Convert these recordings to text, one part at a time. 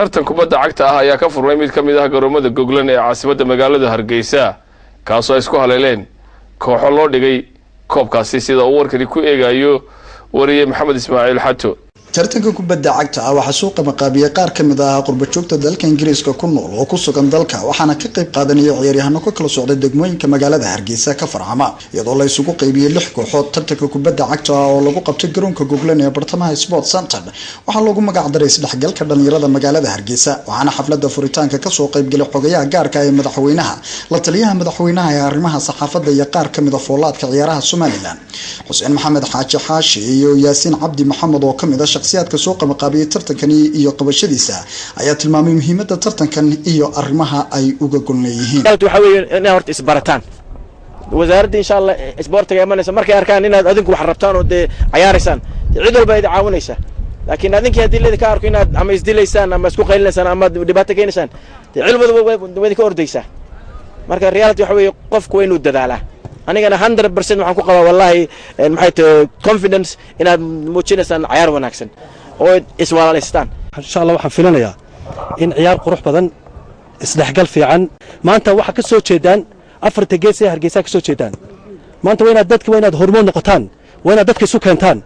tartan kubadda cagta ah ayaa ka furmay mid ka mid ah garoomada Goglan ee caasimadda magaalada Hargeysa kaasoo isku haleeleen kooxo loo dhigay koobkaasi sida uu warkani ku eegayo wariye Maxamed Ismaaciil Xato. tartanka kubadda cagta ah waxa suuqa maqaabiye qaar kamid ah qurba joogta dalka Ingiriiska ku nool oo ku sugan dalka waxaana ka qayb qaadanaya ciyaaryahanno ka kala socda degmooyinka magaalada Hargeysa ka farxama iyadoo la isugu qaybiyay 6 kooxood tartanka kubadda cagta ah oo lagu qabtay garoonka Goglan ee bartamaha Sports Center waxa lagu magac daray isdhexgalka dhalinyarada magaalada Hargeysa waxaana xafladda furitaanka ka soo qayb galay xogayaha gaarka ah ee madaxweynaha la taliyaha madaxweynaha ee arrimaha saxaafadda iyo qaar kamid ah foolaadka ciyaaraha Somaliland Xuseen Maxamed Xaashi iyo Yaasiin Cabdi Maxamed oo kamid ah shakhsiyaadka suuqa maqaabiye tartankani iyo qabashadiisa ayaa tilmaamay muhiimadda tartankan iyo arrimaha ay uga golleeyeen. waxa weeye in horta isbarataan wasaaradda insha Allah isboortiga imanaysa markay arkaan inaad adinku wax rabtaan oo ciyaaraysaan cid walba ay caawinaysa laakiin adinka hadii leedahay ka arko inaad ama isdilaysaan ama isku qaylinsaan ama dhibaato keenaysaan cilmadu way ka ordaysaa marka reality waxa weeye qofku waa inuu dadaalaa anigana 100% waxaan ku qabaa wallahi maxay tahay confidence inaad muujinaysaan ciyaar wanaagsan oo iswalaalaystaan insha Allah waxaan filanayaa in ciyaar qurux badan isdhexgal fiican maanta waxa ka soo jeedaan afarta gees ee Hargeysa ka soo jeedaan maanta waa inaad hormoon noqotaan waa inaad dadka isu keentaan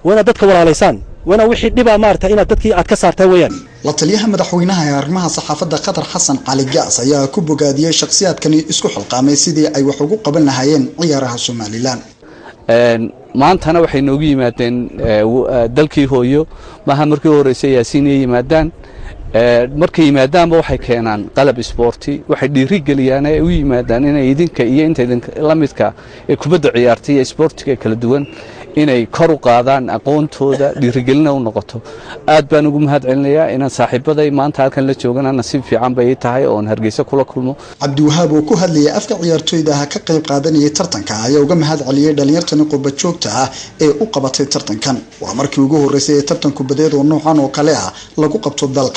waa inaad dadka walaalaysaan waa inaad wixii dhiba maarta inaad dadkii aad ka saartaan weeyaan la taliyaha madaxweynaha ee arrimaha saxaafadda Qatar Xasan Cali Gaas ayaa ku bogaadiyay shakhsiyaadkani isku xilqaamay sidii ay wax ugu qaban lahaayeen ciyaaraha Somaliland maantana waxay noogu yimaadeen dalkii hooyo maaha markii horeysay Yaasiin ay yimaadaan markay yimaadaanba waxay keenaan qalab isboorti waxay dhiiri galiyaan ay u yimaadaan inay idinka iyo inta la midka ee kubadda ciyaarta iyo isboortiga kala duwan inay kor u qaadaan aqoontooda dhiirigelina u noqoto aad baan ugu mahadcelinayaa inaan saaxiibaday maanta halkan la joogana nasiib fiican bay tahay oo Hargeysa kula kulmo Cabdiwahaab oo ku hadlayay afka ciyaartooyda ka qayb qaadanaya tartanka ayaa uga mahadceliyay dhalinyarada qurba joogta ah ee u qabatay tartankan waa markii ugu horeysay tartan kubadeed oo noocan oo kale ah lagu qabto dalka